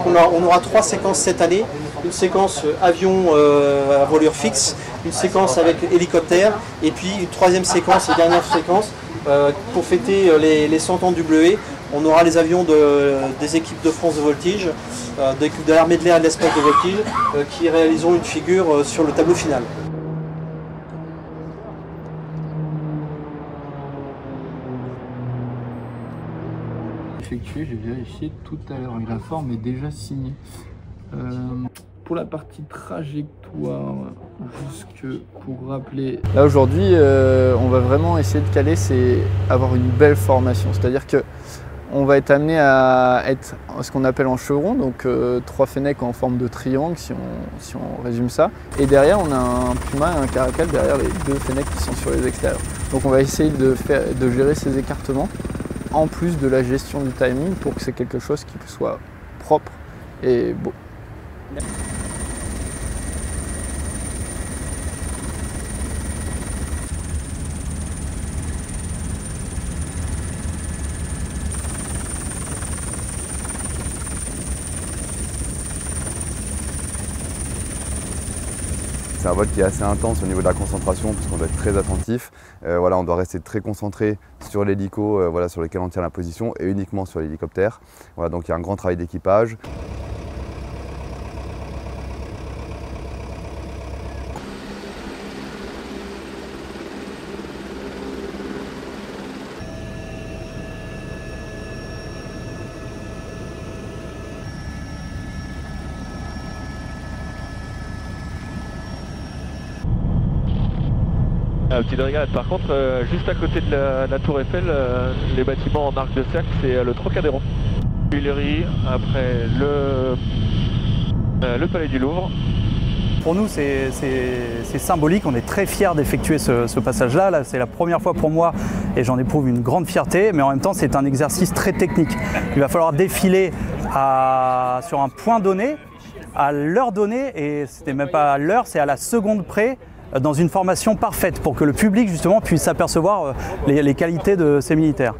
On aura 3 séquences cette année, une séquence avion à voilure fixe, une séquence avec hélicoptère et puis une 3e séquence et dernière séquence pour fêter les 100 ans du Bleuet. On aura les avions des équipes de France de voltige, de l'équipe de l'armée de l'air et de l'espace de voltige qui réaliseront une figure sur le tableau final. J'ai vérifié tout à l'heure et la forme est déjà signée. Pour la partie trajectoire, jusque pour rappeler. Là aujourd'hui, on va vraiment essayer de caler, c'est avoir une belle formation. C'est-à-dire que on va être amené à être ce qu'on appelle en chevron, donc 3 fennecs en forme de triangle si on résume ça. Et derrière, on a un puma et un caracal derrière les 2 fennecs qui sont sur les extérieurs. Donc on va essayer de gérer ces écartements en plus de la gestion du timing pour que c'est quelque chose qui soit propre et beau. C'est un vol qui est assez intense au niveau de la concentration puisqu'on doit être très attentif. Voilà, on doit rester très concentré sur l'hélico voilà, sur lequel on tient la position et uniquement sur l'hélicoptère. Voilà, donc il y a un grand travail d'équipage. Petite brigade, par contre, juste à côté de la tour Eiffel, les bâtiments en arc de cercle, c'est le Trocadéro. Tuileries, après le Palais du Louvre. Pour nous, c'est symbolique, on est très fiers d'effectuer ce passage-là. Là, c'est la première fois pour moi et j'en éprouve une grande fierté, mais en même temps, c'est un exercice très technique. Il va falloir défiler sur un point donné, à l'heure donnée, et c'était même pas à l'heure, c'est à la seconde près, dans une formation parfaite pour que le public justement puisse apercevoir les qualités de ces militaires.